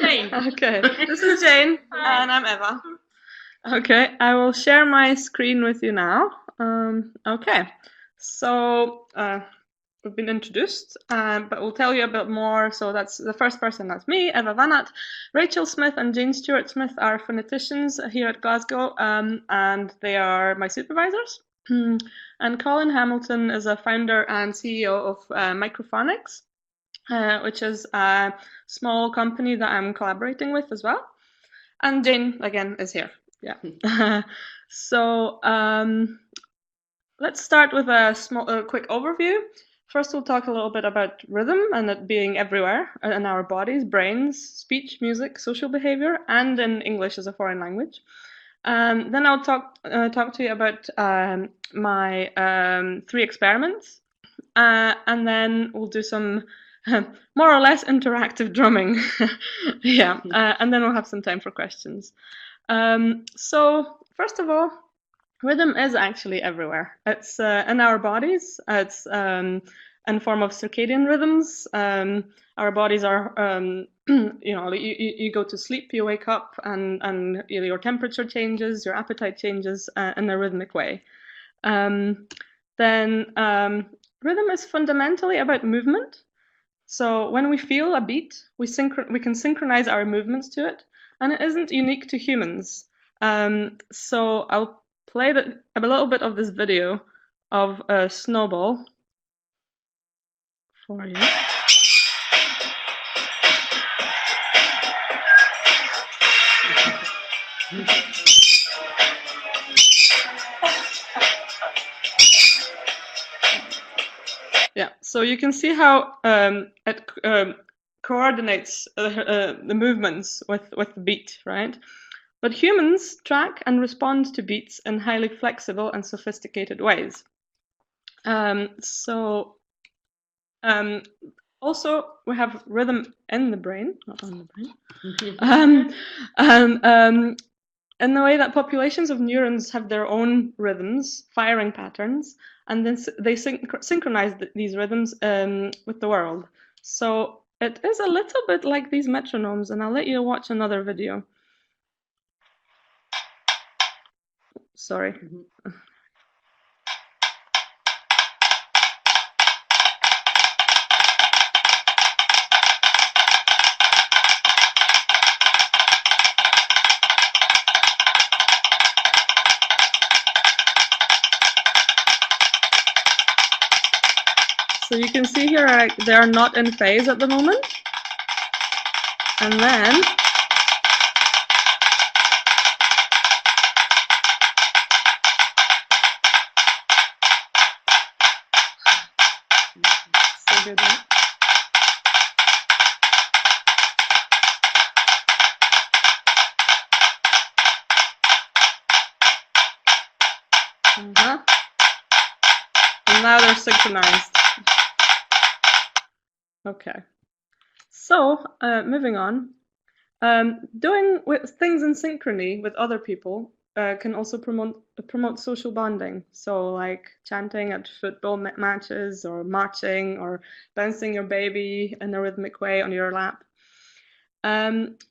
Jane. Okay, this is Jane, and I'm Eva. Okay, I will share my screen with you now. Okay, so we've been introduced, but we'll tell you a bit more. So that's the first person, that's me, Ewa Wanat. Rachel Smith and Jane Stewart Smith are phoneticians here at Glasgow, and they are my supervisors. And Colin Hamilton is a founder and CEO of Microphonics, which is a small company that I'm collaborating with as well. And Jane, again, is here. Yeah. So let's start with a quick overview. First, we'll talk a little bit about rhythm and it being everywhere in our bodies, brains, speech, music, social behavior, and in English as a foreign language. Then I'll talk to you about my 3 experiments, and then we'll do some more or less interactive drumming. Yeah, and then we'll have some time for questions. So first of all, rhythm is actually everywhere. It's in our bodies. It's in form of circadian rhythms. Our bodies are, you go to sleep, you wake up, and your temperature changes, your appetite changes in a rhythmic way. Then rhythm is fundamentally about movement. So when we feel a beat, we can synchronize our movements to it, and it isn't unique to humans. So I'll play a little bit of this video of Snowball for you. Yeah, so you can see how it coordinates the movements with the beat, right? But humans track and respond to beats in highly flexible and sophisticated ways. Also, we have rhythm in the brain, not on the brain. In the way that populations of neurons have their own rhythms, firing patterns, and then they synchronize these rhythms with the world. So it is a little bit like these metronomes, and I'll let you watch another video. Sorry. So you can see here they are not in phase at the moment. And then so good, right? And now they're synchronized. Okay, so moving on. Doing things in synchrony with other people can also promote social bonding. So like chanting at football matches, or marching, or bouncing your baby in a rhythmic way on your lap. And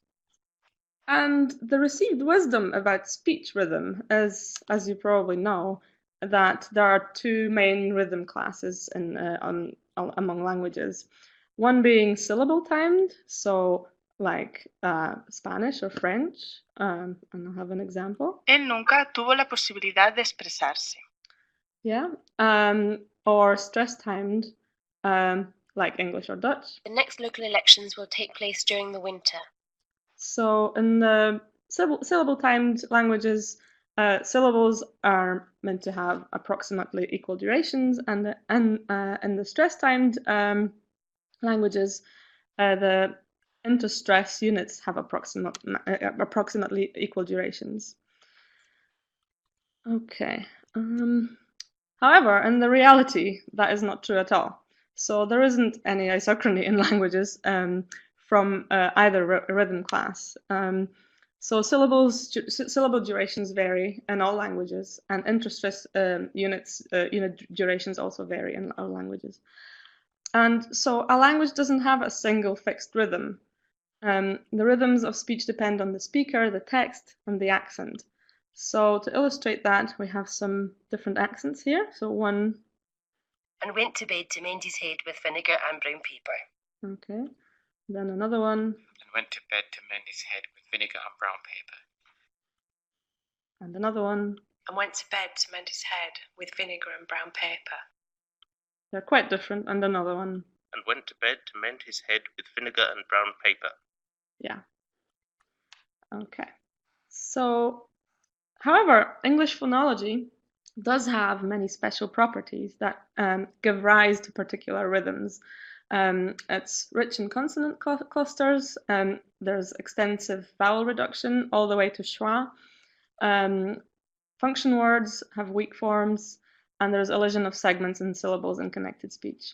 the received wisdom about speech rhythm is, as you probably know, that there are 2 main rhythm classes among languages. One being syllable timed, so like Spanish or French, and I'll have an example. Él nunca tuvo la posibilidad de expresarse. Yeah, or stress timed, like English or Dutch. The next local elections will take place during the winter. So in the syllable timed languages, syllables are meant to have approximately equal durations, and in the stress timed languages, the interstress units have approximately equal durations. Okay. However, in the reality, that is not true at all. So there isn't any isochrony in languages from either rhythm class. So syllable durations vary in all languages, and interstress unit durations also vary in all languages. And so a language doesn't have a single fixed rhythm. The rhythms of speech depend on the speaker, the text, and the accent. So to illustrate that, we have some different accents here. So one. And went to bed to mend his head with vinegar and brown paper. Okay. Then another one. And went to bed to mend his head with vinegar and brown paper. And another one. And went to bed to mend his head with vinegar and brown paper. They're quite different. And another one. And went to bed to mend his head with vinegar and brown paper. Yeah. Okay. So, however, English phonology does have many special properties that give rise to particular rhythms. It's rich in consonant clusters. There's extensive vowel reduction all the way to schwa. Function words have weak forms, and there's elision of segments and syllables in connected speech.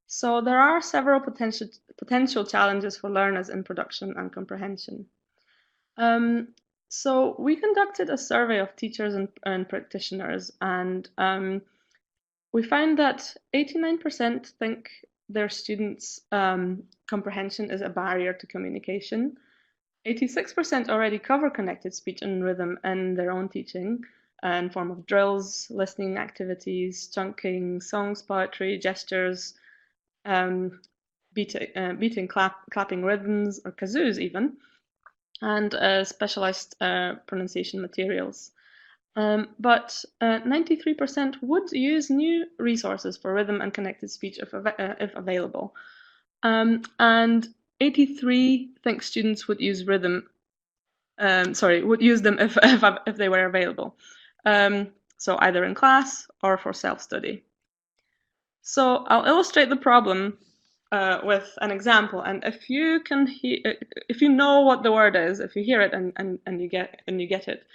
So there are several potential challenges for learners in production and comprehension. So we conducted a survey of teachers and practitioners, and we find that 89% think their students' comprehension is a barrier to communication. 86% already cover connected speech and rhythm in their own teaching in form of drills, listening activities, chunking, songs, poetry, gestures, beating, clapping rhythms, or kazoos even, and specialized pronunciation materials. But 93% would use new resources for rhythm and connected speech if available. And 83 think students would use rhythm. Would use them if they were available. So either in class or for self-study. So I'll illustrate the problem with an example, and if you can if you know what the word is, if you hear it and you get it,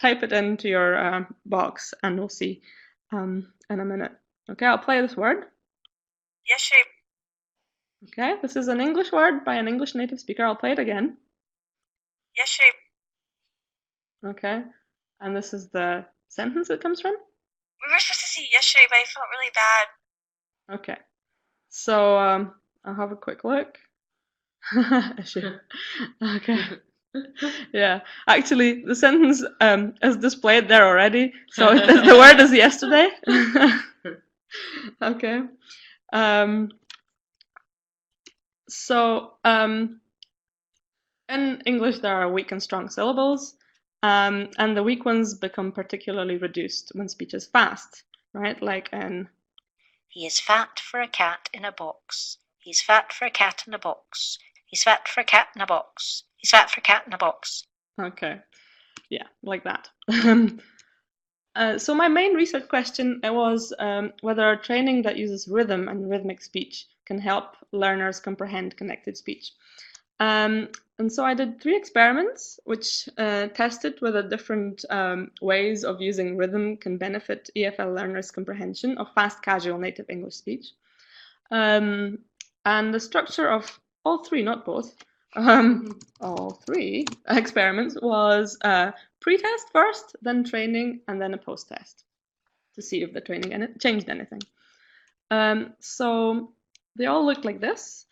type it into your box, and we'll see in a minute. Okay, I'll play this word. Yes, shape. Okay, this is an English word by an English native speaker. I'll play it again. Yes, shape. Okay, and this is the sentence it comes from. We were supposed to see yes, shape, but I felt really bad. Okay, so I'll have a quick look. Okay. Yeah, actually, the sentence is displayed there already. So the word is yesterday. Okay. So in English, there are weak and strong syllables, and the weak ones become particularly reduced when speech is fast, right? Like in. He is fat for a cat in a box. He's fat for a cat in a box. He's fat for a cat in a box. He's fat for a cat in a box. Okay, yeah, like that. So my main research question was whether training that uses rhythm and rhythmic speech can help learners comprehend connected speech. And so I did 3 experiments which tested whether different ways of using rhythm can benefit EFL learners' comprehension of fast, casual native English speech. And the structure of all 3, not both, all 3 experiments was pre-test first, then training, and then a post-test to see if the training changed anything. So they all looked like this.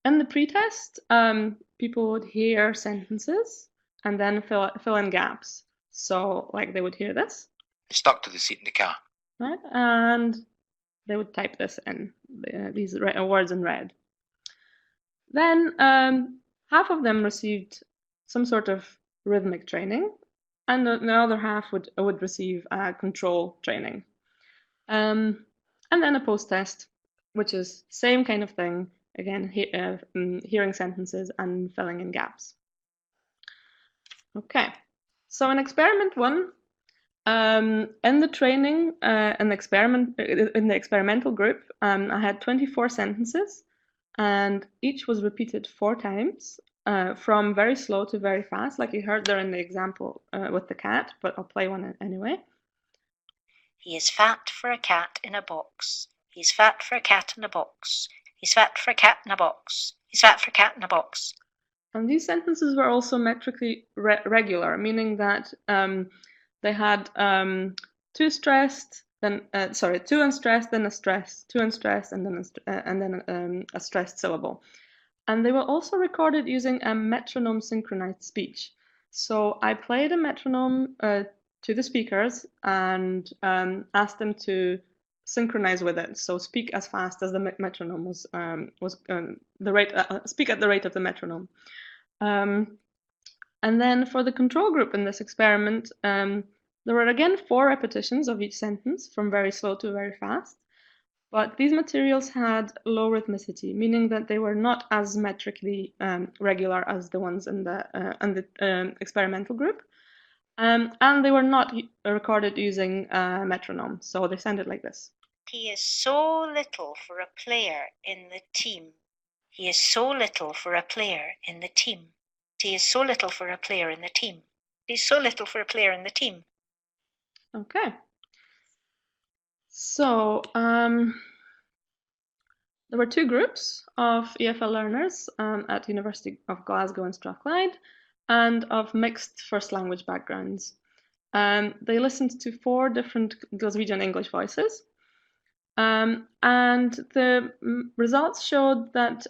In the pre-test, people would hear sentences and then fill in gaps. So, like, they would hear this. Stuck to the seat in the car. Right, and they would type this in, these words in red. Then half of them received some sort of rhythmic training, and the other half would receive control training. And then a post-test, which is same kind of thing. Again, hearing sentences and filling in gaps. Okay, so in experiment 1, in the training, in the experimental group, I had 24 sentences, and each was repeated 4 times, from very slow to very fast, like you heard there in the example with the cat, but I'll play one anyway. He is fat for a cat in a box. He's fat for a cat in a box. He's fat for a cat in a box. He's fat for a cat in a box. And these sentences were also metrically regular, meaning that they had 2 stressed, then 2 unstressed, then a stress, 2 unstressed, and then a stressed syllable. And they were also recorded using a metronome synchronized speech. So I played a metronome to the speakers and asked them to synchronize with it. So speak as fast as the metronome was the rate. Speak at the rate of the metronome. And then for the control group in this experiment, there were again 4 repetitions of each sentence from very slow to very fast. But these materials had low rhythmicity, meaning that they were not as metrically regular as the ones in the experimental group. And they were not recorded using metronome, so they sounded like this. He is so little for a player in the team. He is so little for a player in the team. He is so little for a player in the team. He's so little for a player in the team. Okay. So there were 2 groups of EFL learners at University of Glasgow and Strathclyde, and of mixed first language backgrounds. They listened to 4 different Glaswegian English voices, and the results showed that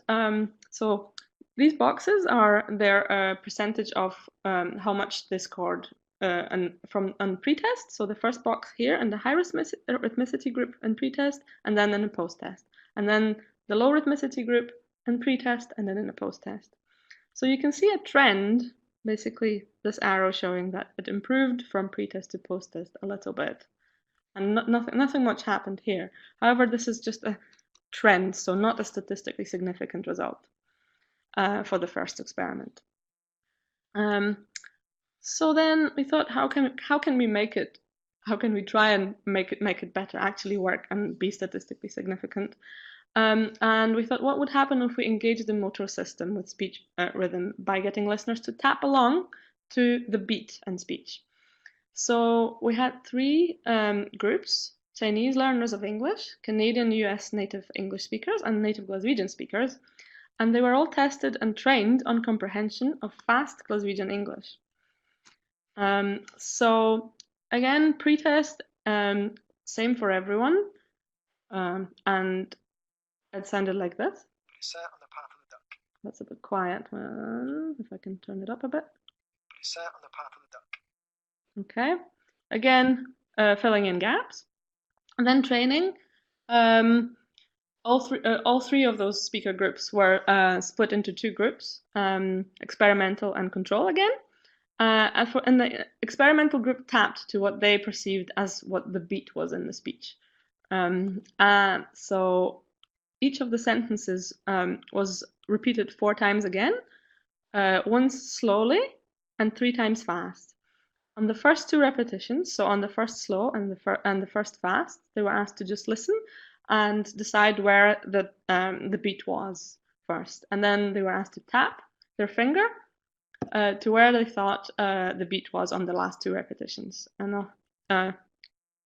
so these boxes are their percentage of how much they scored on pretest. So the first box here in the high rhythmicity group in pretest, and then in a post-test, and then the low rhythmicity group in pretest, and then in a post-test. So you can see a trend, basically this arrow showing that it improved from pretest to post-test a little bit, and nothing much happened here. However, this is just a trend, so not a statistically significant result for the first experiment. So then we thought, how can we make it? How can we try and make it better, actually work and be statistically significant? And we thought, what would happen if we engage the motor system with speech rhythm by getting listeners to tap along to the beat in speech? So we had 3 groups: Chinese learners of English, Canadian US native English speakers, and native Glaswegian speakers. And they were all tested and trained on comprehension of fast Glaswegian English. So again, pretest, same for everyone, and it sounded like this. Set on the path of the duck. That's a bit quiet. If I can turn it up a bit. Set on the path of the duck. Okay. Again, filling in gaps, and then training. All three of those speaker groups were split into 2 groups: experimental and control again. And the experimental group tapped to what they perceived as what the beat was in the speech. So each of the sentences was repeated 4 times again, once slowly and 3 times fast. On the first 2 repetitions, so on the first slow and the first fast, they were asked to just listen and decide where the beat was first. And then they were asked to tap their finger to where they thought the beat was on the last 2 repetitions. And I'll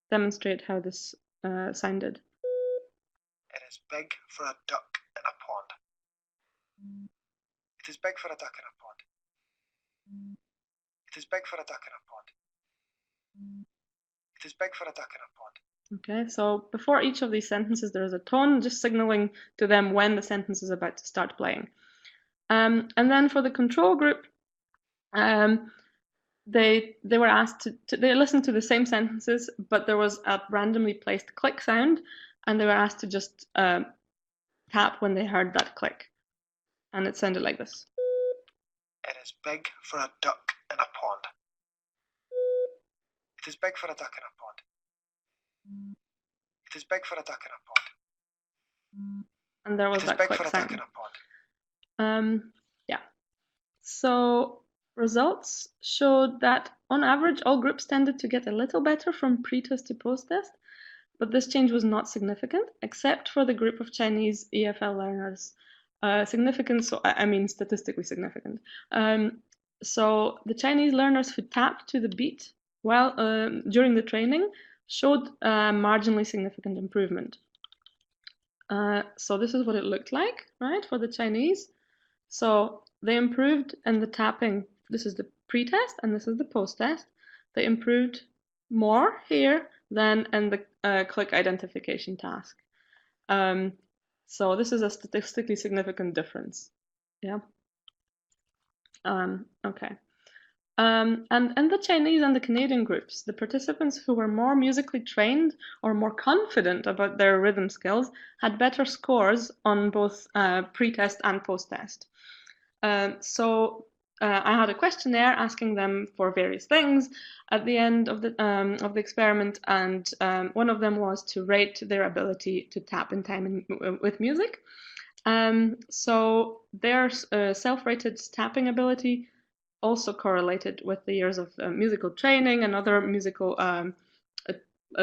demonstrate how this sounded. It is big for a duck in a pond. It is big for a duck in a pond. It is big for a duck in a pond. It is big for a duck in a pond. Okay, so before each of these sentences, there is a tone just signaling to them when the sentence is about to start playing. And then for the control group, they were asked they listened to the same sentences, but there was a randomly placed click sound, and they were asked to just tap when they heard that click. And it sounded like this. It is big for a duck in a pond. It is big for a duck in a pond. It is big for a duck in a pond. And there was that click sound. It is big for a duck in a pond. Yeah. So results showed that on average, all groups tended to get a little better from pre-test to post-test, but this change was not significant, except for the group of Chinese EFL learners. Significant, so I mean statistically significant. So the Chinese learners who tapped to the beat during the training showed marginally significant improvement. So this is what it looked like, right, for the Chinese. So they improved in the tapping. This is the pre-test and this is the post-test. They improved more here than in the click identification task. So this is a statistically significant difference. Yeah. Okay. And in the Chinese and the Canadian groups, the participants who were more musically trained or more confident about their rhythm skills had better scores on both pre-test and post-test. So I had a questionnaire asking them for various things at the end of the experiment, and one of them was to rate their ability to tap in time with music. So their self-rated tapping ability also correlated with the years of musical training and other musical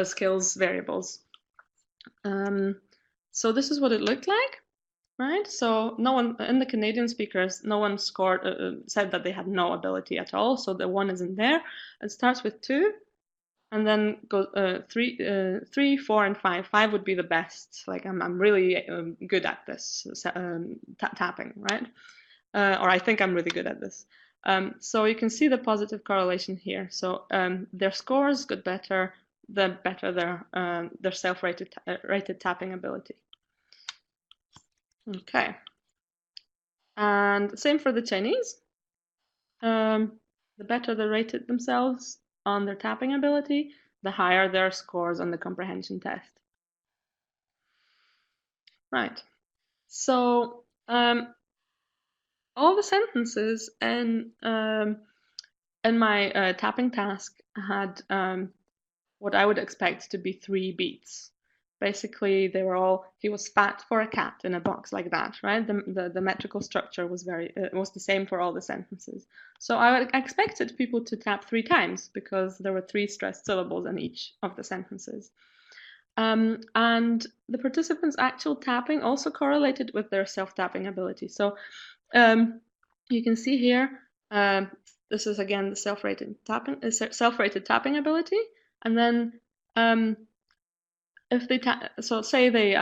skills variables. So this is what it looked like, right? So no one in the Canadian speakers, no one scored said that they had no ability at all. So the 1 isn't there. It starts with 2, and then goes 3, 4, and 5. 5 would be the best. Like I'm really good at this tapping, right? Or I think I'm really good at this. So you can see the positive correlation here. So their scores got better, the better their self-rated rated tapping ability. Okay. And same for the Chinese. The better they rated themselves on their tapping ability, the higher their scores on the comprehension test. Right. So all the sentences in my tapping task had what I would expect to be 3 beats. Basically, they were all, he was fat for a cat in a box, like that, right? The metrical structure was was the same for all the sentences. So I expected people to tap 3 times because there were 3 stressed syllables in each of the sentences. And the participants' actual tapping also correlated with their self-tapping ability. So you can see here, this is again the self-rated tapping ability. And then if they so say they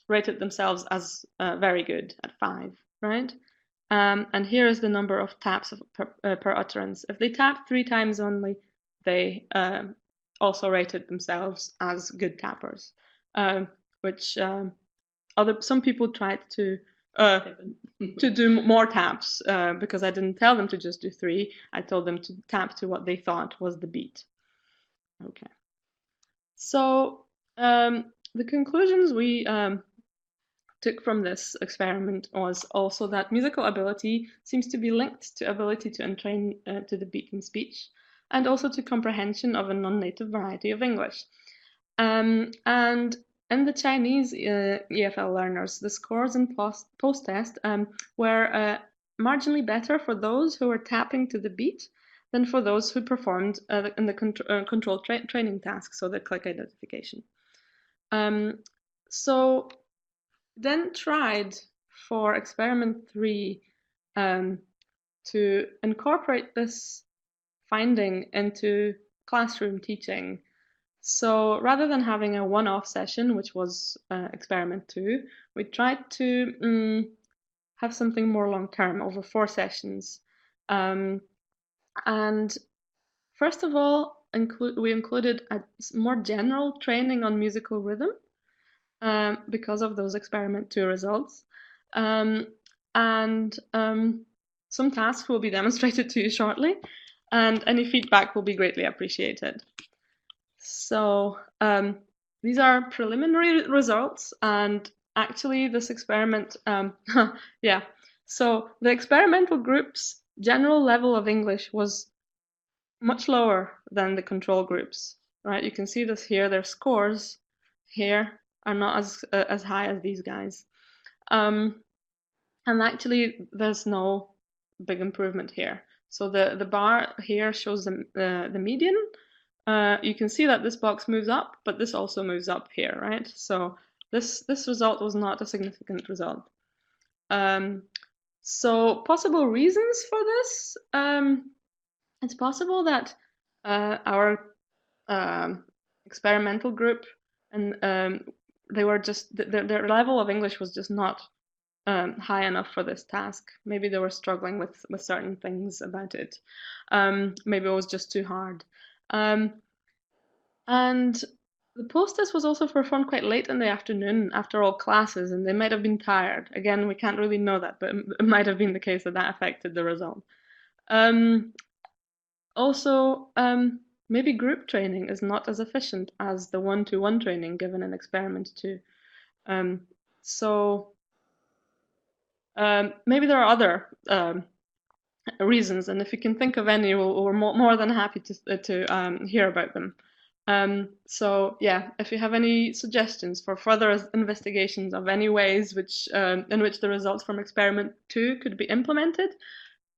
rated themselves as very good at 5, right? And here is the number of taps per utterance. If they tap 3 times only, they also rated themselves as good tappers, which some people tried to do more taps because I didn't tell them to just do 3. I told them to tap to what they thought was the beat. Okay. So the conclusions we took from this experiment was also that musical ability seems to be linked to ability to entrain to the beat in speech, and also to comprehension of a non-native variety of English. And in the Chinese EFL learners, the scores in post-test were marginally better for those who were tapping to the beat than for those who performed in the control training task, so the click identification. So then tried for experiment 3 to incorporate this finding into classroom teaching. So rather than having a one-off session, which was experiment 2, we tried to have something more long-term over 4 sessions. And first of all, we included a more general training on musical rhythm because of those experiment 2 results. And some tasks will be demonstrated to you shortly, and any feedback will be greatly appreciated. So these are preliminary results, and actually this experiment, yeah, so the experimental group's general level of English was much lower than the control groups, right? You can see this here, their scores here are not as high as these guys. And actually there's no big improvement here. So the bar here shows the median. You can see that this box moves up, but this also moves up here, right? So this result was not a significant result. So possible reasons for this, it's possible that our experimental group and they were just their level of English was just not high enough for this task. Maybe they were struggling with certain things about it. Maybe it was just too hard. And The post-test was also performed quite late in the afternoon after all classes, and they might have been tired. Again, we can't really know that, but it might have been the case that that affected the result. Also, maybe group training is not as efficient as the one-to-one training given in experiment 2. Maybe there are other reasons, and if you can think of any, we're more than happy to hear about them. So yeah, if you have any suggestions for further investigations of any ways in which the results from experiment 2 could be implemented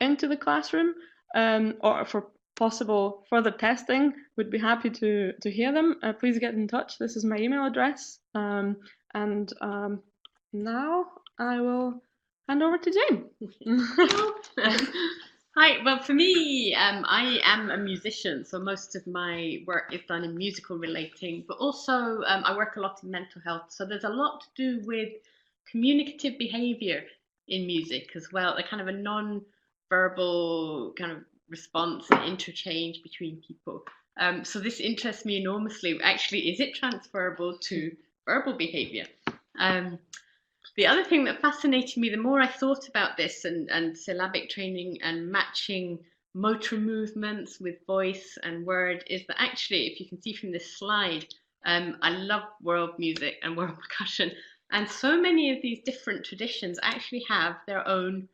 into the classroom, or for possible further testing, we'd be happy to hear them. Please get in touch. This is my email address. Now I will hand over to Jane. Hi, well, for me, I am a musician, so most of my work is done in musical relating, but also I work a lot in mental health, so there's a lot to do with communicative behavior in music as well, a kind of a non-verbal kind of response and interchange between people. So this interests me enormously. Actually, is it transferable to verbal behavior? The other thing that fascinated me, the more I thought about this and syllabic training and matching motor movements with voice and word, is that actually, if you can see from this slide, I love world music and world percussion. And so many of these different traditions actually have their own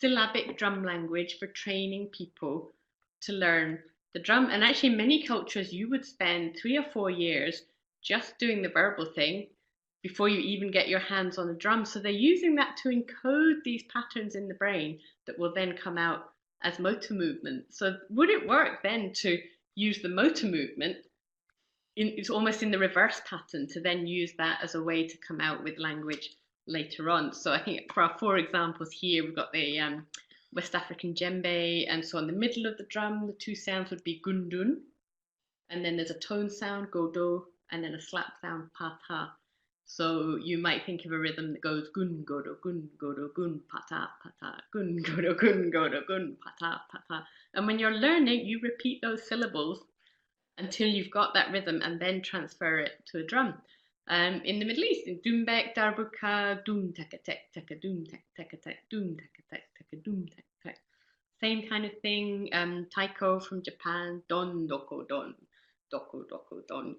syllabic drum language for training people to learn the drum. And actually, in many cultures, you would spend 3 or 4 years just doing the verbal thing before you even get your hands on a drum. So they're using that to encode these patterns in the brain that will then come out as motor movement. So would it work then to use the motor movement, it's almost in the reverse pattern, to then use that as a way to come out with language later on? So I think for our 4 examples here, we've got the West African djembe, and so in the middle of the drum, the 2 sounds would be gundun, and then there's a tone sound, godo, and then a slap sound, pata. So you might think of a rhythm that goes gun godo gun pata pata gun godo gun pata pata. And when you're learning, you repeat those syllables until you've got that rhythm and then transfer it to a drum. In the Middle East, in dumbek darbuka dum taka tek taka dum tek taka tek dum taka tek taka dum tek tek. Same kind of thing. Taiko from Japan, don doko don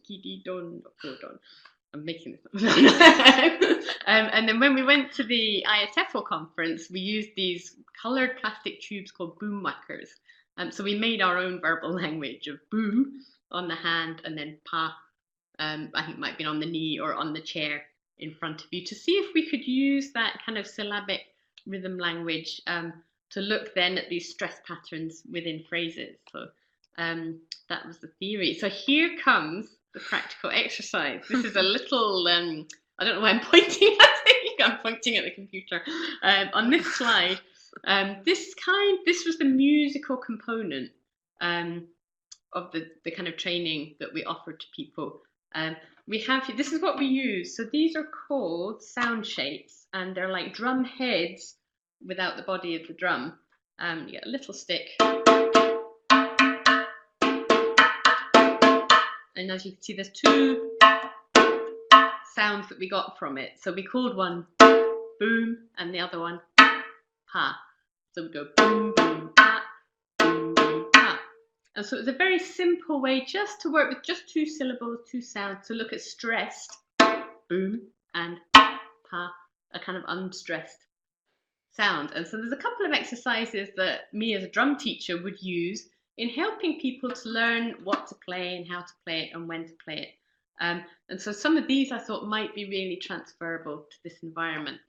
kidi don doko don. I'm making this up. And then when we went to the IATEFL conference, we used these coloured plastic tubes called boom whackers. So we made our own verbal language of boom on the hand, and then pa, I think it might have been on the knee or on the chair in front of you, to see if we could use that kind of syllabic rhythm language to look then at these stress patterns within phrases. So that was the theory. So here comes the practical exercise. This is a little, I don't know why I'm pointing at it. I'm pointing at the computer. On this slide, this was the musical component of the kind of training that we offered to people. We have, this is what we use. So these are called sound shapes, and they're like drum heads without the body of the drum. You get a little stick. And as you can see, there's 2 sounds that we got from it. So we called one boom and the other one pa. So we go boom, boom, pa, boom, boom, pa. And so it's a very simple way just to work with just 2 syllables, 2 sounds, to look at stressed boom and pa, a kind of unstressed sound. And so there's a couple of exercises that me as a drum teacher would use in helping people to learn what to play and how to play it and when to play it. And so some of these I thought might be really transferable to this environment.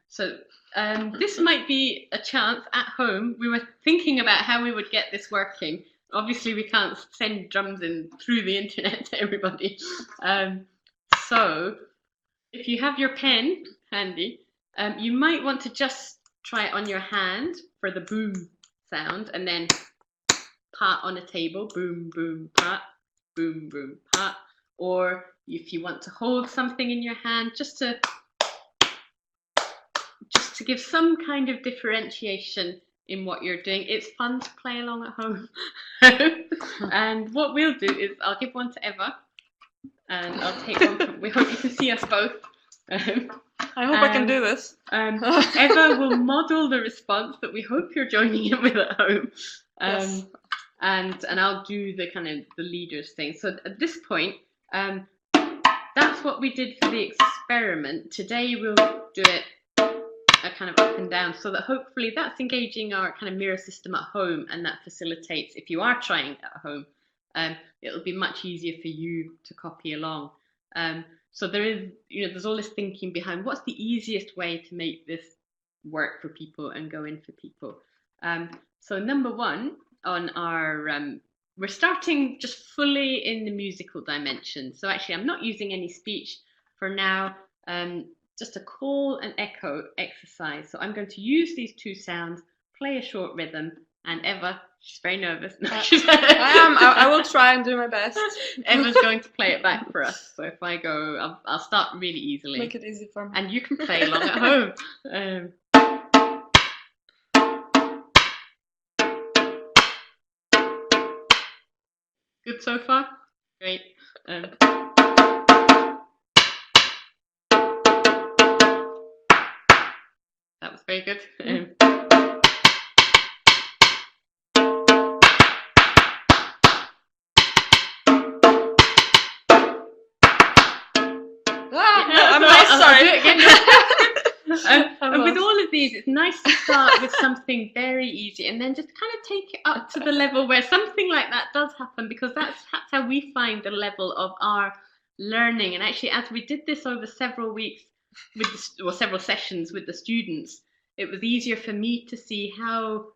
This might be a chance at home. We were thinking about how we would get this working. Obviously, we can't send drums in through the internet to everybody. So if you have your pen handy, you might want to just try it on your hand for the boom sound, and then pat on a table, boom, boom, pat, boom, boom, pat. Or if you want to hold something in your hand, just to give some kind of differentiation in what you're doing. It's fun to play along at home. And what we'll do is I'll give one to Eva, and I'll take one. We hope you can see us both. I hope I can do this. Eva will model the response that we hope you're joining in with at home. Yes. And I'll do the kind of the leaders thing. So at this point, that's what we did for the experiment. Today we'll do it a kind of up and down, so that hopefully that's engaging our kind of mirror system at home, and that facilitates, if you are trying it at home, it'll be much easier for you to copy along. So there is, there's all this thinking behind what's the easiest way to make this work for people and go in for people. So number one on our, we're starting just fully in the musical dimension. So actually I'm not using any speech for now, just a call and echo exercise. So I'm going to use these two sounds, play a short rhythm, and Eva, she's very nervous. I will try and do my best. Eva's going to play it back for us. So if I go, I'll start really easily. Make it easy for me. And you can play along at home. Good so far? Great. That was very good. Sorry. I'll do it again. And with all of these, it's nice to start with something very easy and then just kind of take it up to the level where something like that does happen, because that's how we find the level of our learning. And actually, as we did this over several weeks, several sessions with the students, it was easier for me to see how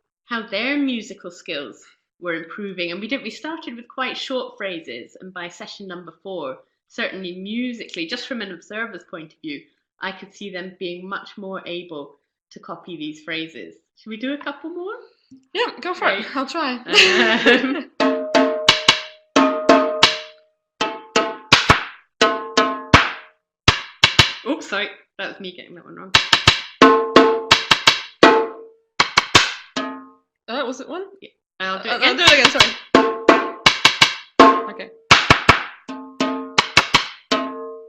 their musical skills were improving. And we started with quite short phrases, and by session number 4, certainly musically, just from an observer's point of view, I could see them being much more able to copy these phrases. Should we do a couple more? Yeah, go for it. I'll try. Oops, sorry, that was me getting that one wrong. Was it one? Yeah. I'll do it again. I'll do it again, sorry. Okay.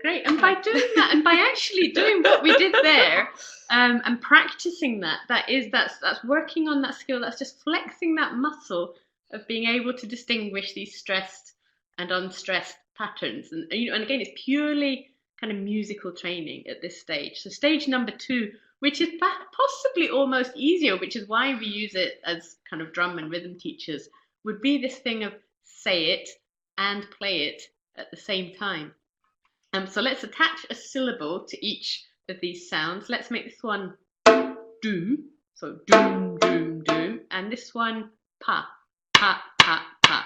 Great, and by doing that, and by actually doing what we did there, and practicing that's working on that skill, that's just flexing that muscle of being able to distinguish these stressed and unstressed patterns. And again, it's purely kind of musical training at this stage. So stage number 2, which is possibly almost easier, which is why we use it as kind of drum and rhythm teachers, would be this thing of say it and play it at the same time. So let's attach a syllable to each of these sounds. Let's make this one doom, so doom, doom, doom, and this one pa, pa, pa, pa,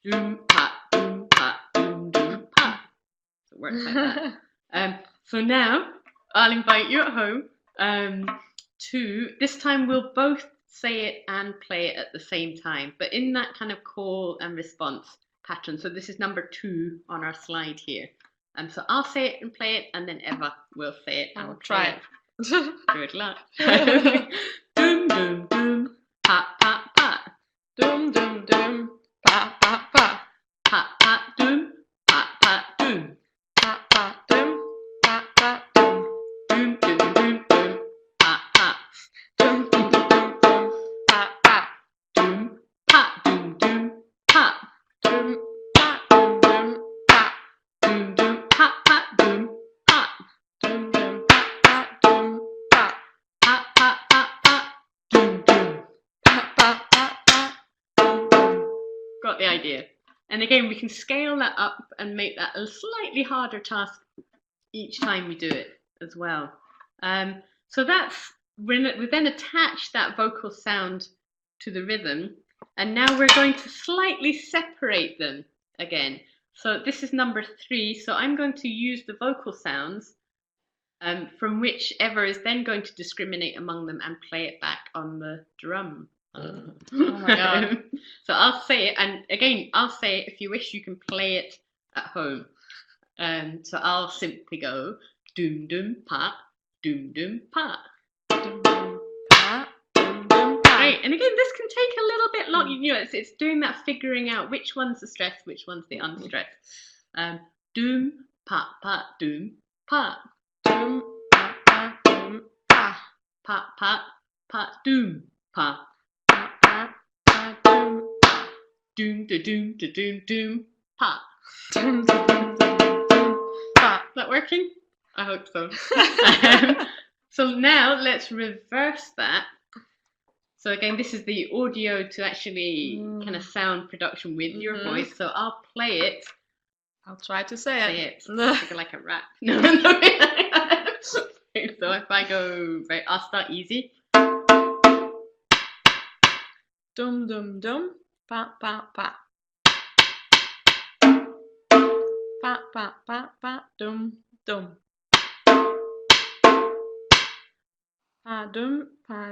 doom, pa, doom, pa, doom, doom, pa. So it works like that. So now I'll invite you at home to, this time we'll both say it and play it at the same time, but in that kind of call and response pattern. So this is number 2 on our slide here. So I'll say it and play it, and then Eva will say it. I'll try it. Good luck. Doom, doom, doom, pa, pa, pa. Doom, doom, doom, pa, pa, pa. Pa, pa, doom, pa, pa, doom. Pa, pa, doom, pa, pa, doom. Doom, doom, doom, doom, pa, pa. Doom, doom, doom, doom, pa, pa. Doom, pa, doom, doom, pa. Doom, pa, doom, doom, pa. Doom, doom, pa, pa, doom, pa. Doom, doom, pa, pa, doom, pa. Pa, pa, pa, pa, doom, doom. Pa, pa, pa, pa, doom, doom. Got the idea. And again, we can scale that up and make that a slightly harder task each time we do it as well. So that's, we then attach that vocal sound to the rhythm, and now we're going to slightly separate them again. So this is number 3, so I'm going to use the vocal sounds from whichever is then going to discriminate among them and play it back on the drum. Oh my God. So I'll say it, and again, I'll say it. If you wish, you can play it at home. So I'll simply go doom doom pa, doom doom pa. Doom, doom, pa, doom, doom, pa. Right, and again, this can take a little bit long. It's doing that figuring out which one's the stress, which one's the unstressed. Doom, pa, pa, doom, pa. Doom, pa, pa, doom, pa. Pa, pa, pa, doom, pa. Pa, pa, pa, doom, pa. Doom, da, doom, da, doom, doom, pa. Doom, doom, doom, doom, doom, pa. Is that working? I hope so. So now let's reverse that. So again, this is the audio to actually kind of sound production with your voice. So I'll play it. I'll try to say it. Like a rap. No. So if I go, right, I'll start easy. Dum dum dum, pa pa pa. Pa pa pa pa, dum dum. Pa dum pa.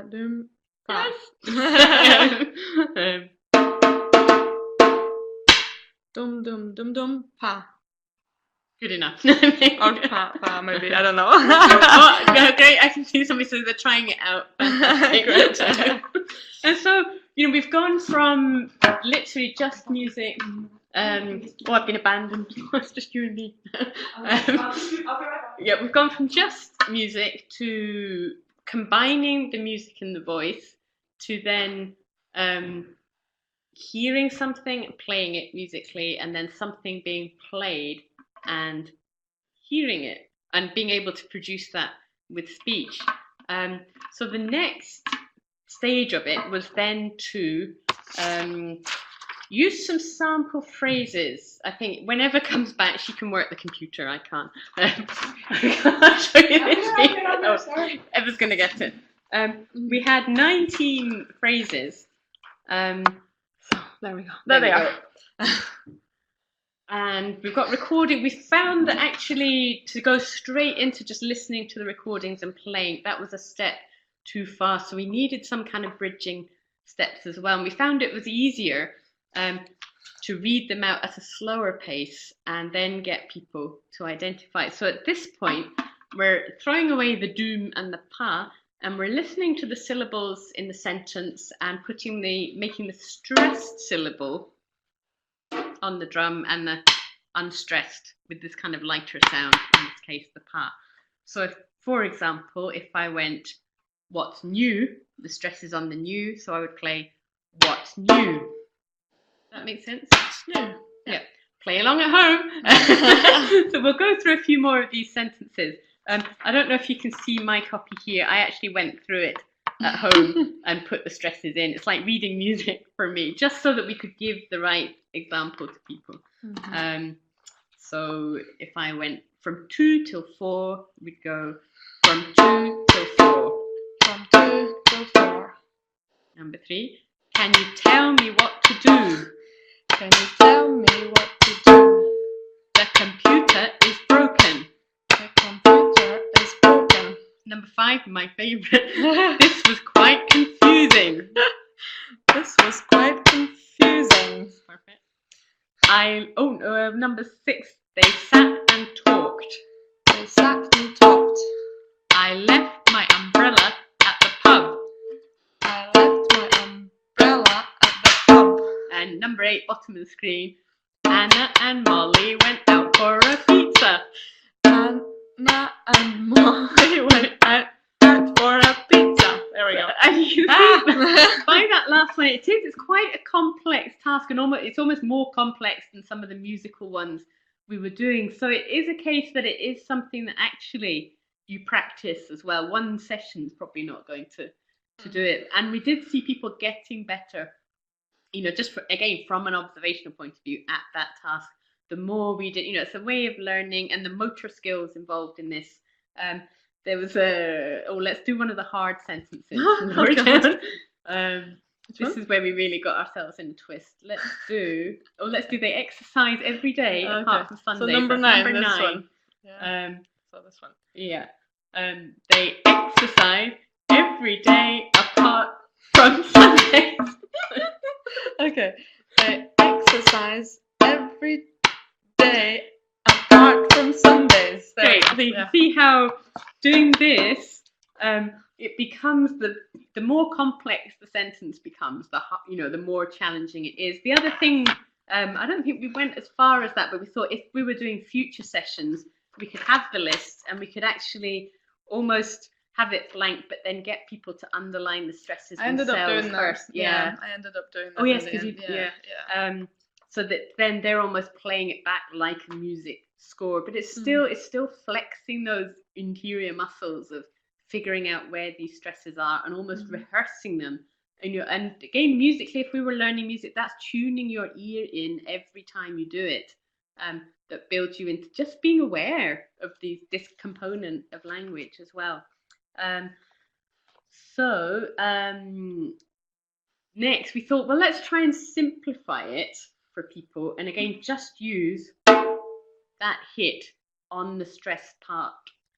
Dum dum dum dum pa. Good enough. Or pa pa, maybe, I don't know. Okay, I can see somebody says they're trying it out. Great. And so, we've gone from literally just music. I've been abandoned. It's just you and me. Yeah, we've gone from just music to combining the music and the voice to then hearing something, playing it musically, and then something being played and hearing it and being able to produce that with speech. So the next stage of it was then to use some sample phrases. I think whenever comes back, she can work the computer. I can't. I'll show you this. Eva's going to get it. We had 19 phrases. So there we go. There they are. And we've got recording. We found that actually to go straight into just listening to the recordings and playing, that was a step too far. So we needed some kind of bridging steps as well. And we found it was easier to read them out at a slower pace and then get people to identify. So at this point, we're throwing away the doom and the pa, and we're listening to the syllables in the sentence and making the stressed syllable on the drum and the unstressed with this kind of lighter sound, in this case the pa. So if, for example, if I went what's new, the stress is on the new, so I would play what's new. That makes sense? Yeah. Play along at home. So we'll go through a few more of these sentences. I don't know if you can see my copy here. I actually went through it at home and put the stresses in. It's like reading music for me, just so that we could give the right example to people. So if I went from 2 till 4, we'd go from 2 till 4. From 2 till 4. Number 3, can you tell me what to do? Can you tell me what to do? The computer is broken. The computer is broken. Number 5, my favourite. This was quite confusing. This was quite confusing. Perfect. Number 6, they sat and talked. They sat and talked. I left my umbrella at the pub. I left my umbrella at the pub. And number 8, bottom of the screen, Anna and Molly went out for a pizza. Anna and Molly went out for a pizza. There we go. And you see, by that last one, it's quite a complex task, and it's almost more complex than some of the musical ones we were doing. So it is a case that it is something that actually you practice as well. One session's probably not going to do it. And we did see people getting better, just from an observational point of view at that task. The more we did, it's a way of learning, and the motor skills involved in this. There was let's do one of the hard sentences. This is where we really got ourselves in a twist. Let's do they exercise every day apart from Sunday. So number 9, this one. Yeah. So this one. Yeah. They exercise every day apart from Sundays. Okay. They exercise every day apart from Sundays. Okay, so you can see how doing this, it becomes the more complex the sentence becomes, the more challenging it is. The other thing I don't think we went as far as that, but we thought if we were doing future sessions, we could have the list and we could actually almost have it blank, but then get people to underline the stresses I ended up themselves doing first. that. Yeah. I ended up doing that. Oh yes, in the because end. you yeah. So that then they're almost playing it back like a music score, but it's still flexing those interior muscles of figuring out where these stresses are and almost rehearsing them. And again, musically, if we were learning music, that's tuning your ear in every time you do it. That builds you into just being aware of this component of language as well. Next, we thought, well, let's try and simplify it for people, and again, just use that hit on the stress part.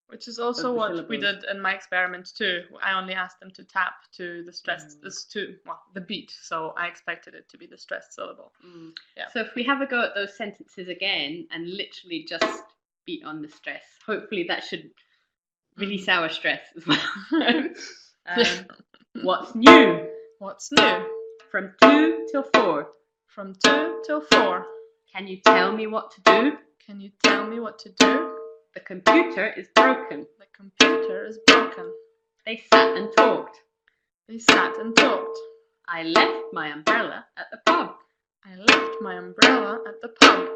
Which is also what we did in my experiment too. I only asked them to tap to the stressed, the beat. So I expected it to be the stressed syllable. Yeah. So if we have a go at those sentences again and literally just beat on the stress, hopefully that should release our stress as well. What's new? What's new? From 2 till 4. From 2 till 4. Can you tell me what to do? Can you tell me what to do? The computer is broken. The computer is broken. They sat and talked. They sat and talked. I left my umbrella at the pub. I left my umbrella at the pub.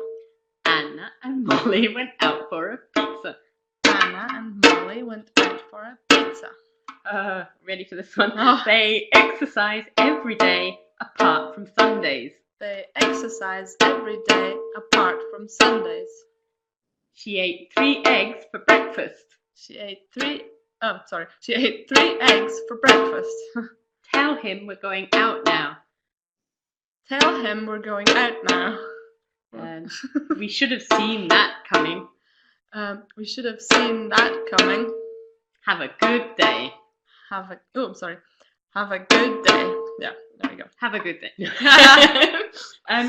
Anna and Molly went out for a pizza. Anna and Molly went out for a pizza. Ready for this one? Oh. They exercise every day apart from Sundays. They exercise every day apart from Sundays. She ate 3 eggs for breakfast. She ate 3 eggs for breakfast. Tell him we're going out now. Tell him we're going out now. We should have seen that coming. We should have seen that coming. Have a good day. Have a good day. Yeah, there we go. Have a good day.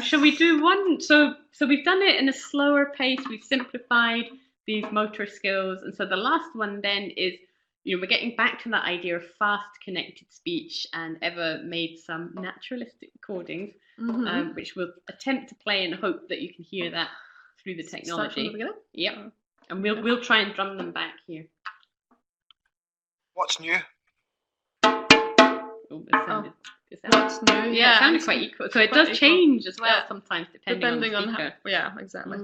Shall we do one? So we've done it in a slower pace. We've simplified these motor skills. And so the last one then is, we're getting back to that idea of fast connected speech, and Eva made some naturalistic recordings, which we'll attempt to play and hope that you can hear that through the technology. Start from the beginning? Yep. And we'll try and drum them back here. What's new? Oh, What's new? Yeah, it sounded quite equal. So it does change as well sometimes, depending on the speaker. Yeah, exactly.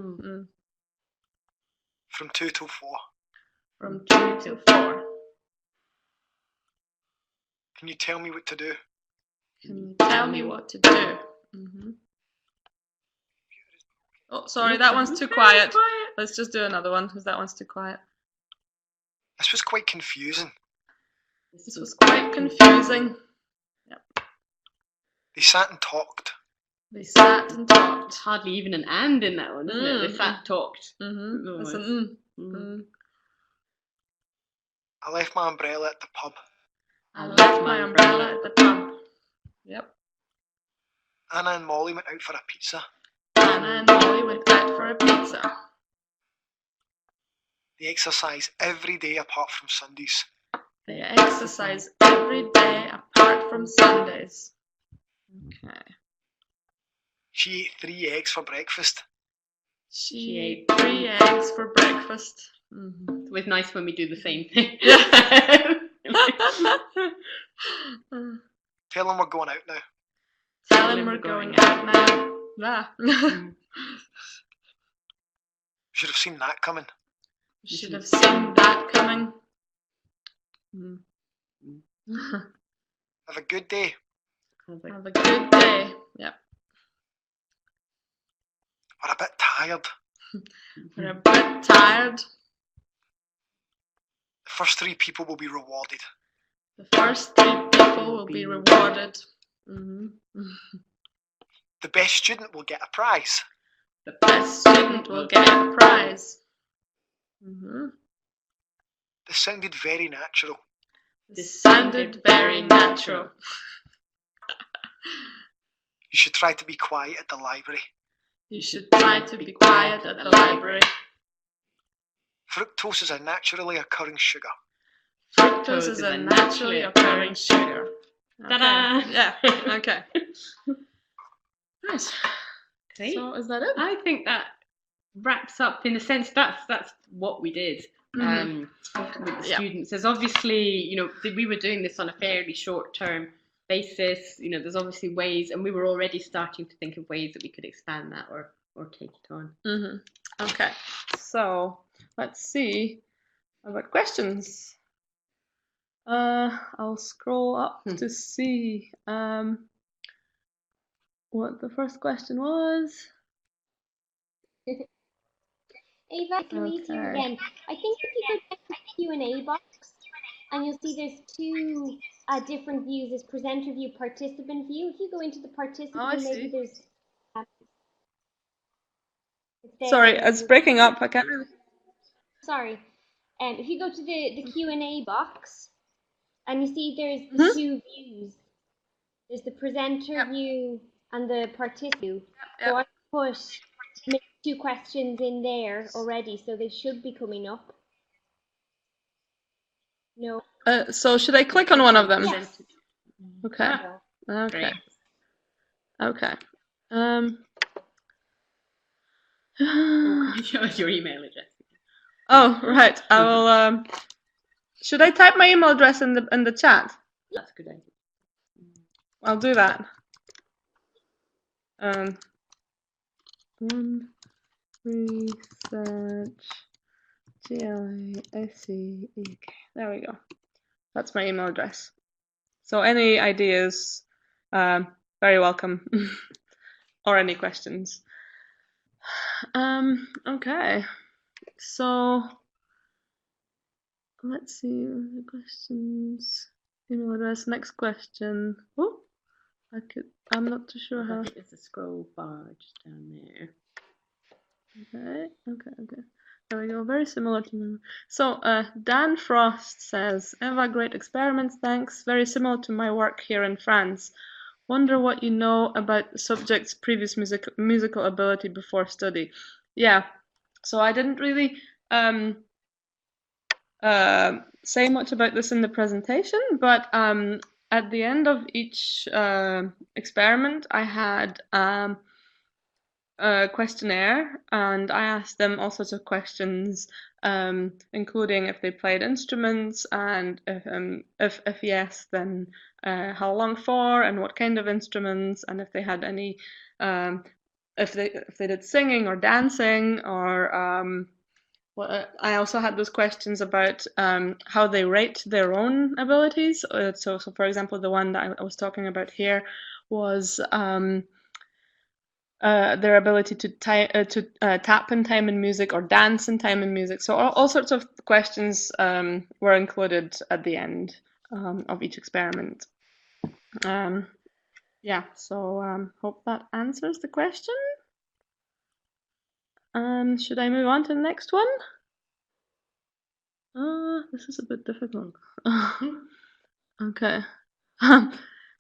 From 2 till 4. From 2 till 4. Can you tell me what to do? Can you tell me what to do? Oh, sorry, that one's too quiet. Let's just do another one, because that one's too quiet. This was quite confusing. This was quite confusing. Yep. They sat and talked. They sat and talked. Hardly even an and in that one, isn't it? They sat and talked. It's I left my umbrella at the pub. I left my umbrella at the pub. Yep. Anna and Molly went out for a pizza. Anna and Molly went out for a pizza. They exercise every day apart from Sundays. They exercise every day apart from Sundays. Okay. She ate 3 eggs for breakfast. She ate 3 eggs for breakfast. It's always nice when we do the same thing. Tell them we're going out now. Tell him we're going out now. Should have seen that coming. You should have seen that coming. Have a good day. Have a good day. Yep. We're a bit tired. We're a bit tired. The first 3 people will be rewarded. The first 3 people will be rewarded. The best student will get a prize. The best student will get a prize. This sounded very natural. This sounded very natural. You should try to be quiet at the library. You should try to be quiet at the library. Fructose is a naturally occurring sugar. Fructose is a naturally occurring sugar. Ta-da! Yeah, okay. Nice. Great. So is that it? I think that wraps up, in a sense, that's what we did with the students. There's obviously, we were doing this on a fairly short-term basis. There's obviously ways, and we were already starting to think of ways that we could expand that or take it on. Okay, so let's see about questions. I'll scroll up to see what the first question was. Eva, it's Louise here again. I think if you go to the Q&A box, and you'll see there's two different views. There's presenter view, participant view. If you go into the participant view, maybe there's... Sorry, it's breaking up. I can't really... Sorry. If you go to the Q&A box, and you see there's two views. There's the presenter view and the participant view. So I put two questions in there already, so they should be coming up. No. So should I click on one of them? Yes. Okay. Okay. Okay. Show us your email address. Oh, right. I will. Should I type my email address in the chat? That's a good idea. I'll do that. Research GLASEEK. There we go. That's my email address. So any ideas, very welcome, or any questions. Okay. So let's see the questions. Email address. Next question. Oh, I'm not too sure how. I think there's a scroll bar just down there. Okay. There we go. Very similar to me. So Dan Frost says, Eva, great experiments, thanks. Very similar to my work here in France. Wonder what you know about the subject's previous musical ability before study. Yeah, so I didn't really say much about this in the presentation, but at the end of each experiment, I had a questionnaire, and I asked them all sorts of questions, including if they played instruments, and if yes, then how long for, and what kind of instruments, and if they had any, if they did singing or dancing, or I also had those questions about how they rate their own abilities. So for example, the one that I was talking about here was their ability to tap in time in music or dance in time in music. So all sorts of questions were included at the end of each experiment. Yeah, so hope that answers the question. Should I move on to the next one? This is a bit difficult. Okay.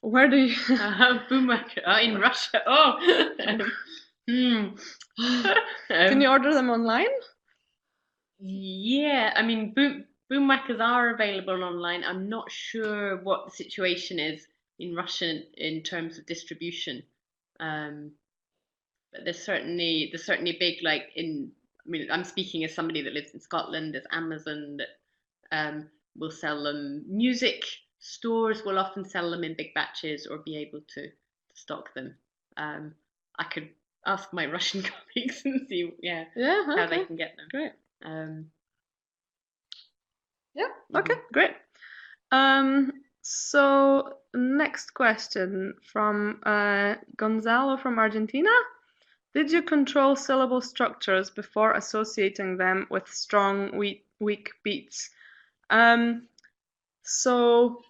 Where do you... in Russia. Oh! Can you order them online? Yeah, I mean, boom whackers are available online. I'm not sure what the situation is in Russia in terms of distribution. But there's certainly big, like I'm speaking as somebody that lives in Scotland. There's Amazon that will sell them. Music stores will often sell them in big batches or be able to stock them. I could ask my Russian colleagues and see, how they can get them. Great. Okay, great. So next question from Gonzalo from Argentina. Did you control syllable structures before associating them with strong, weak beats? So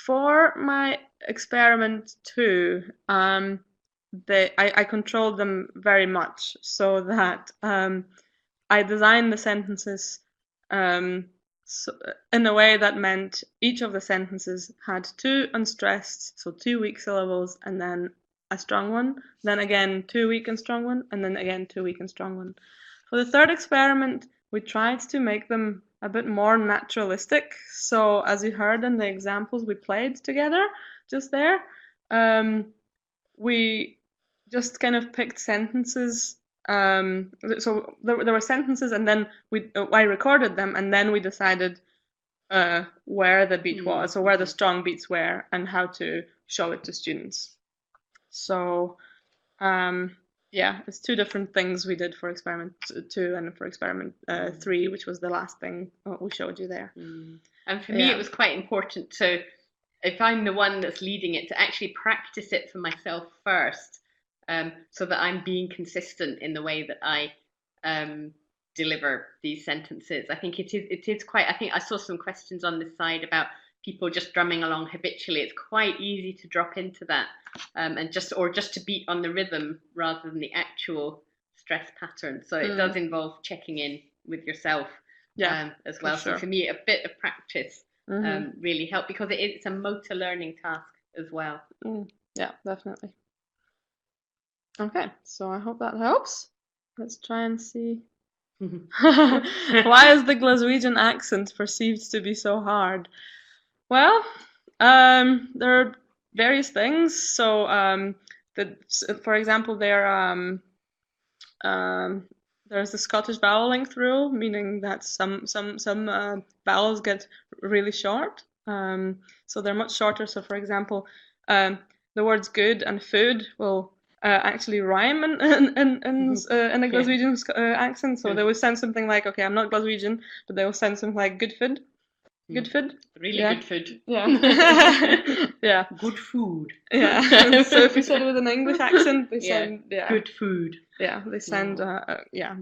for my experiment 2, I controlled them very much, so that I designed the sentences in a way that meant each of the sentences had 2 unstressed, so 2 weak syllables, and then a strong one, then again 2 weak and strong one, and then again 2 weak and strong one. For the third experiment, we tried to make them a bit more naturalistic. So as you heard in the examples we played together just there, we just kind of picked sentences. So there were sentences, and then I recorded them, and then we decided where the beat was, or where the strong beats were, and how to show it to students. So yeah, it's 2 different things we did for experiment 2 and for experiment 3, which was the last thing we showed you there. And for me, it was quite important to, if I'm the one that's leading it, to actually practice it for myself first, so that I'm being consistent in the way that I deliver these sentences. I think it is quite, I think I saw some questions on this side about people just drumming along habitually. It's quite easy to drop into that, and just to beat on the rhythm rather than the actual stress pattern. So it does involve checking in with yourself as well. So for me, a bit of practice really helped, because it's a motor learning task as well. Yeah, definitely. Okay, so I hope that helps. Let's try and see. Why is the Glaswegian accent perceived to be so hard? Well, there are various things. So, for example, there's the Scottish vowel length rule, meaning that some vowels get really short. So they're much shorter. So, for example, the words good and food will actually rhyme in a Glaswegian accent. So they will send something like, okay, I'm not Glaswegian, but they will send something like good food. Good food? Really good food. Yeah. Yeah. Good food. Yeah. So if you said it with an English accent, they send good food. Yeah, they send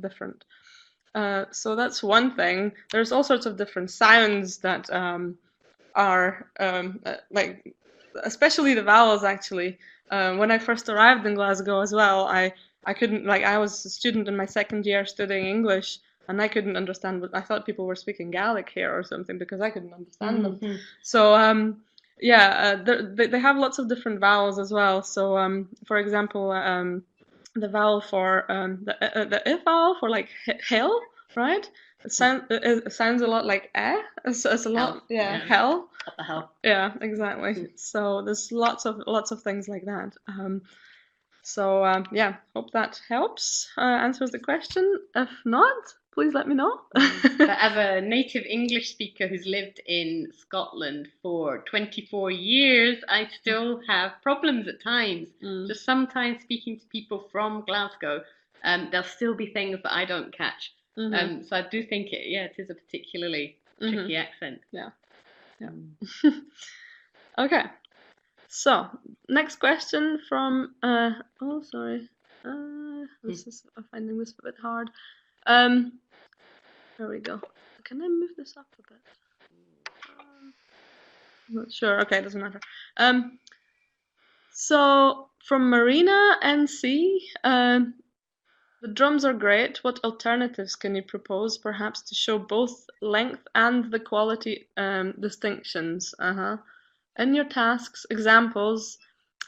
different. So that's one thing. There's all sorts of different sounds that are like, especially the vowels actually. When I first arrived in Glasgow as well, I couldn't, like, I was a student in my 2nd year studying English, and I couldn't understand, but I thought people were speaking Gaelic here or something, because I couldn't understand them. So they have lots of different vowels as well. So for example, the vowel for the I vowel for like hill, right? It sounds a lot like eh. It's a lot, hell. What the hell? Yeah, exactly. So there's lots of things like that. Yeah, hope that helps, answers the question. If not, please let me know. But as a native English speaker who's lived in Scotland for 24 years, I still have problems at times. Just sometimes speaking to people from Glasgow, there'll still be things that I don't catch. So I do think it is a particularly tricky accent. Yeah. Okay. So next question from this is, I'm finding this a bit hard. There we go. Can I move this up a bit? I'm not sure. Okay, it doesn't matter. So from Marina NC, the drums are great. What alternatives can you propose, perhaps, to show both length and the quality distinctions? In your tasks examples,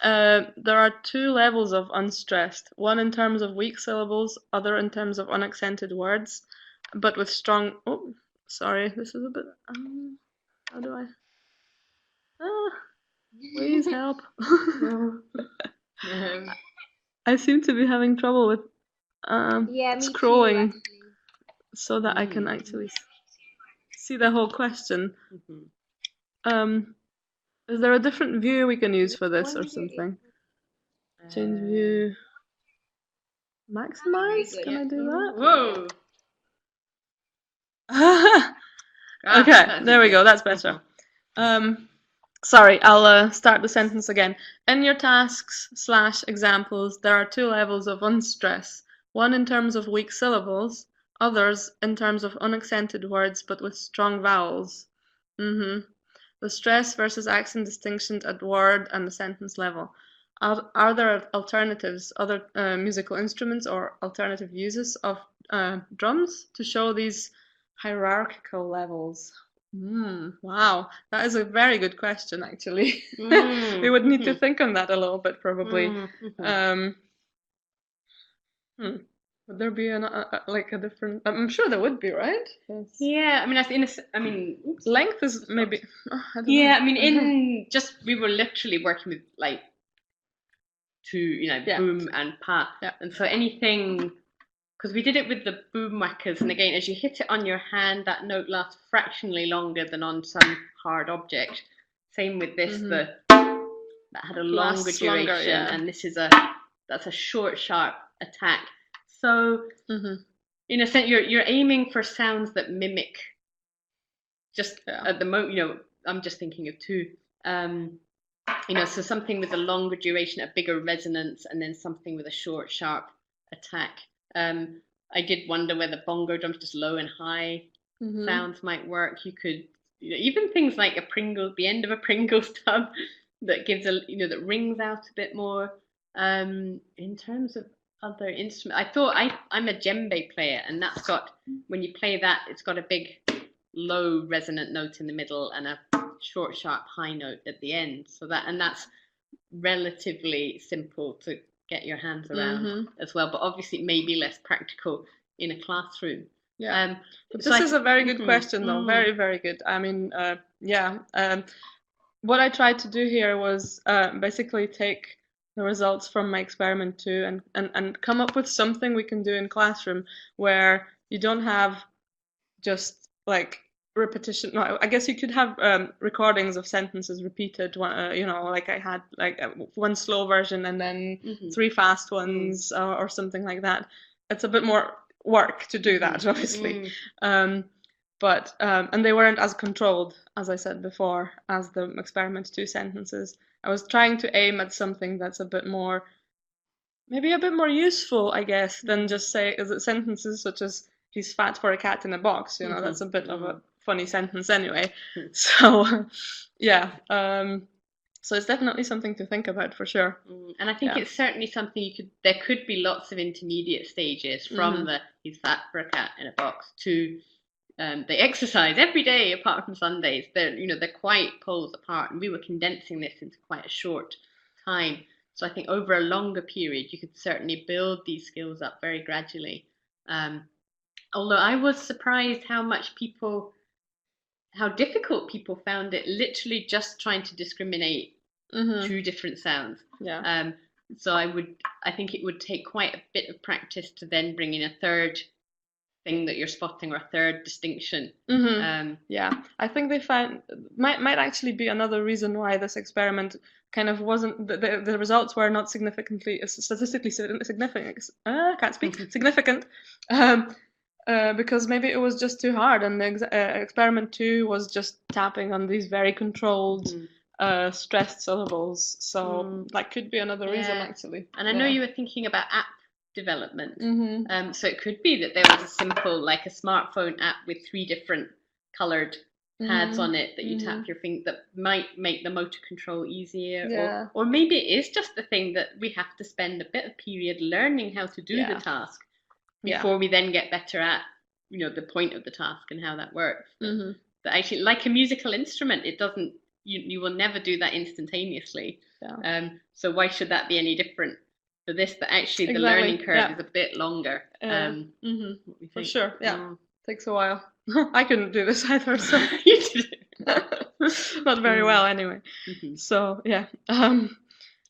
there are 2 levels of unstressed. One in terms of weak syllables, other in terms of unaccented words, but with strong. Oh, sorry, this is a bit. How do I? Please help. I seem to be having trouble with scrolling so that I can actually see the whole question. Is there a different view we can use for this or something? Change view. Maximize? Can I do that? Whoa! Okay, there we go. That's better. Sorry, I'll start the sentence again. In your tasks / examples, there are 2 levels of unstress. One in terms of weak syllables, others in terms of unaccented words but with strong vowels. The stress versus accent distinctions at word and the sentence level. Are there alternatives, other musical instruments or alternative uses of drums to show these hierarchical levels? Wow, that is a very good question, actually. We would need to think on that a little bit, probably. Would there be like a different? I'm sure there would be, right? Yes. Yeah, I mean, length is maybe. I don't know. I mean, we were literally working with like to, you know, boom and pa. Yeah. And so anything, because we did it with the boom whackers, and again, as you hit it on your hand, that note lasts fractionally longer than on some hard object. Same with this, that had a longer duration, and this is that's a short, sharp attack. So in a sense, you're aiming for sounds that mimic. Just at the moment, you know, I'm just thinking of two. You know, so something with a longer duration, a bigger resonance, and then something with a short, sharp attack. I did wonder whether bongo drums, just low and high sounds, might work. You could, you know, even things like the end of a Pringles tub that gives that rings out a bit more. In terms of other instruments, I thought I'm a djembe player, and that's got, when you play that, it's got a big low resonant note in the middle and a short, sharp high note at the end. So that's relatively simple to get your hands around as well, but obviously it may be less practical in a classroom. But this is a very good question, though. Very, very good. I mean, what I tried to do here was basically take the results from my experiment 2 and come up with something we can do in classroom where you don't have just like repetition. No, I guess you could have recordings of sentences repeated, you know, like I had like one slow version and then 3 fast ones or something like that. It's a bit more work to do that, obviously. But and they weren't as controlled, as I said before, as the experiment 2 sentences. I was trying to aim at something that's a bit more, maybe a bit more useful, I guess, than just say sentences such as "he's fat for a cat in a box." You know, that's a bit of a funny sentence anyway. So so it's definitely something to think about for sure. And I think it's certainly something there could be lots of intermediate stages from the "he's fat for a cat in a box" to they exercise every day apart from Sundays. They're quite poles apart, and we were condensing this into quite a short time. So I think over a longer period, you could certainly build these skills up very gradually. Although I was surprised how difficult people found it, literally just trying to discriminate 2 different sounds. So I think it would take quite a bit of practice to then bring in a third thing that you're spotting, or a third distinction. I think they found might actually be another reason why this experiment kind of wasn't, the results were not statistically significant. Significant. Because maybe it was just too hard, and the experiment 2 was just tapping on these very controlled stressed syllables. So that could be another reason, actually. And I know you were thinking about app development. So it could be that there was a simple, like a smartphone app with 3 different coloured pads on it that you tap your finger, that might make the motor control easier. Or maybe it is just the thing that we have to spend a bit of period learning how to do the task before we then get better at, you know, the point of the task and how that works. But actually, like a musical instrument, it doesn't, you will never do that instantaneously. So why should that be any different for this? But actually the learning curve is a bit longer. For sure. Takes a while. I couldn't do this either, so you did it. not very well anyway. So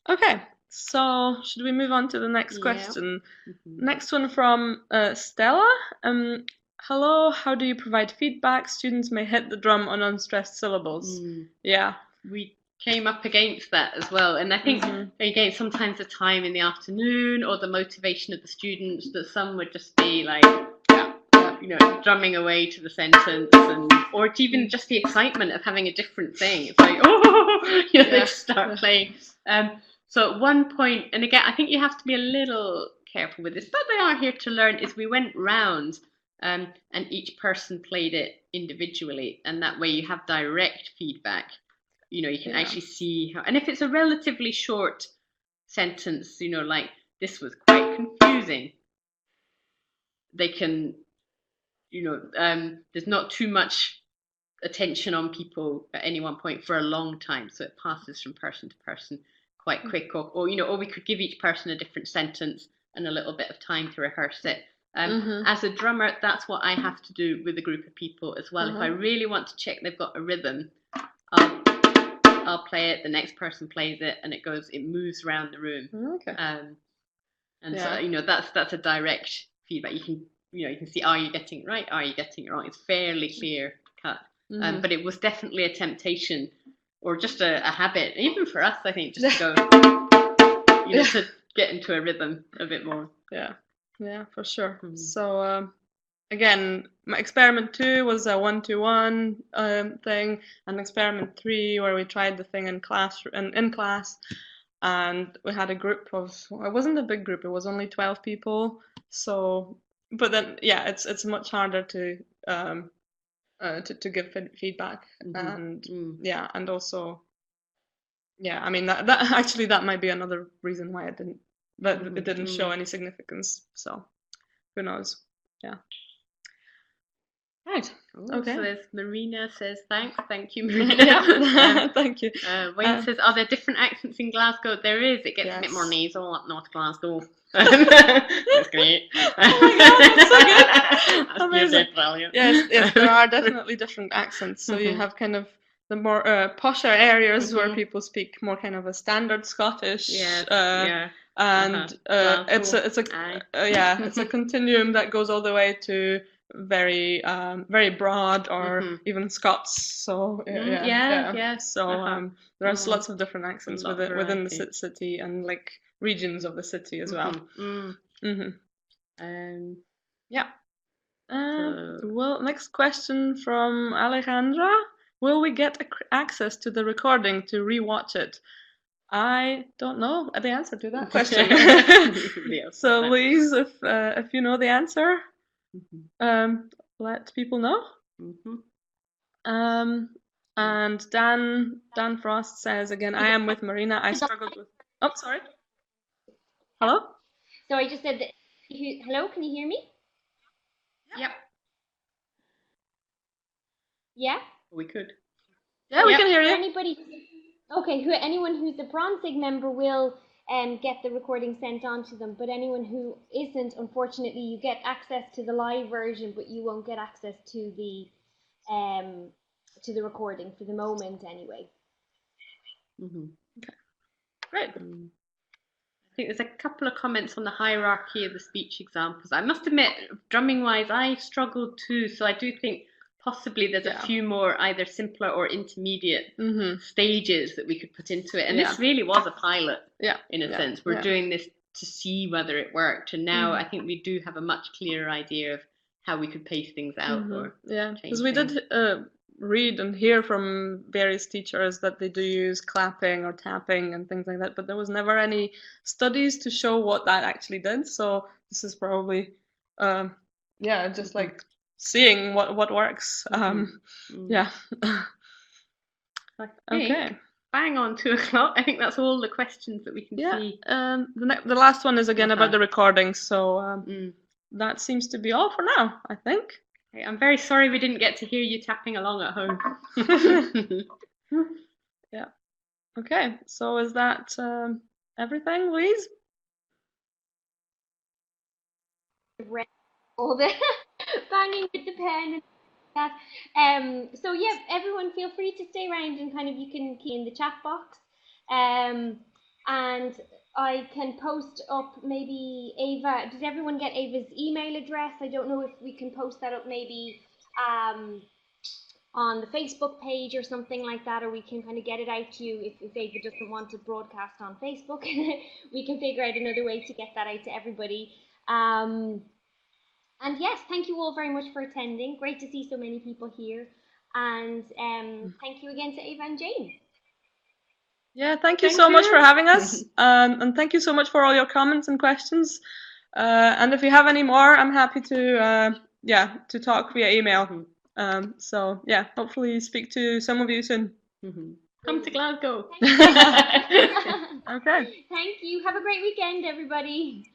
okay, so should we move on to the next question? Next one from Stella. Hello, how do you provide feedback? Students may hit the drum on unstressed syllables. We came up against that as well, and I think again sometimes the time in the afternoon or the motivation of the students, that some would just be like drumming away to the sentence, or even just the excitement of having a different thing. It's like they just start playing. So at one point, and again I think you have to be a little careful with this, but they are here to learn, is we went round and each person played it individually, and that way you have direct feedback. You know, you can actually see how, and if it's a relatively short sentence, you know, like "this was quite confusing," they can, you know, there's not too much attention on people at any one point for a long time, so it passes from person to person quite quick. Or you know, or we could give each person a different sentence and a little bit of time to rehearse it. As a drummer, that's what I have to I'll play it, the next person plays it, and it moves around the room. Okay. And so, you know, that's a direct feedback. You can see, are you getting it right? Are you getting it wrong? It's fairly clear cut. But it was definitely a temptation, or just a habit, even for us, I think, just to go, you know, to get into a rhythm a bit more. Yeah, for sure. So again, my experiment 2 was a 1-to-1 thing, and experiment 3 where we tried the thing in class, and we had a group of, it wasn't a big group, it was only 12 people. So, but then it's much harder to give feedback, and and also I mean that actually that might be another reason why it didn't show any significance. So who knows? Right. Okay. So there's Marina says thank you, Marina. Thank you. Wayne says, are there different accents in Glasgow? There is. It gets a bit more nasal up North Glasgow. That's great. Oh my god, that's so good. That's Amazing. brilliant. Yes, there are definitely different accents. So you have kind of the more posher areas where people speak more kind of a standard Scottish. And it's a continuum that goes all the way to very broad, or even Scots. So So there's lots of different accents within the city, and like regions of the city as well. Well, next question from Alejandra. Will we get access to the recording to rewatch it? I don't know the answer to that question. So Louise, if you know the answer, let people know. And Dan Frost says again, I am with Marina. I struggled with. Oh, sorry. Hello. So I just said that. Hello, can you hear me? Yep. Yeah. We could. Yeah, we can hear you. Anyone who's a PronSIG member will get the recording sent on to them, but anyone who isn't, unfortunately, you get access to the live version, but you won't get access to the recording for the moment, anyway. Okay. Great. I think there's a couple of comments on the hierarchy of the speech examples. I must admit, drumming-wise, I struggled too, so I do think possibly there's a few more either simpler or intermediate stages that we could put into it. And this really was a pilot, in a sense. We're doing this to see whether it worked, and now I think we do have a much clearer idea of how we could pace things out. Because we did read and hear from various teachers that they do use clapping or tapping and things like that, but there was never any studies to show what that actually did. So this is probably just like seeing what works. Okay. Bang on 2 o'clock. I think that's all the questions that we can see. The last one is again about the recording. So that seems to be all for now, I think. Okay, I'm very sorry we didn't get to hear you tapping along at home. Okay. So is that everything, Louise? All the banging with the pen and that. So everyone feel free to stay around and kind of you can key in the chat box. And I can post up maybe Eva. Did everyone get Eva's email address? I don't know if we can post that up maybe on the Facebook page or something like that, or we can kind of get it out to you if Eva doesn't want to broadcast on Facebook. We can figure out another way to get that out to everybody. And yes, thank you all very much for attending. Great to see so many people here. And thank you again to Ewa and Jane. Yeah, thank you so much for having us. And thank you so much for all your comments and questions. And if you have any more, I'm happy to talk via email. So yeah, hopefully speak to some of you soon. Come to Glasgow. Okay. Thank you. Have a great weekend, everybody.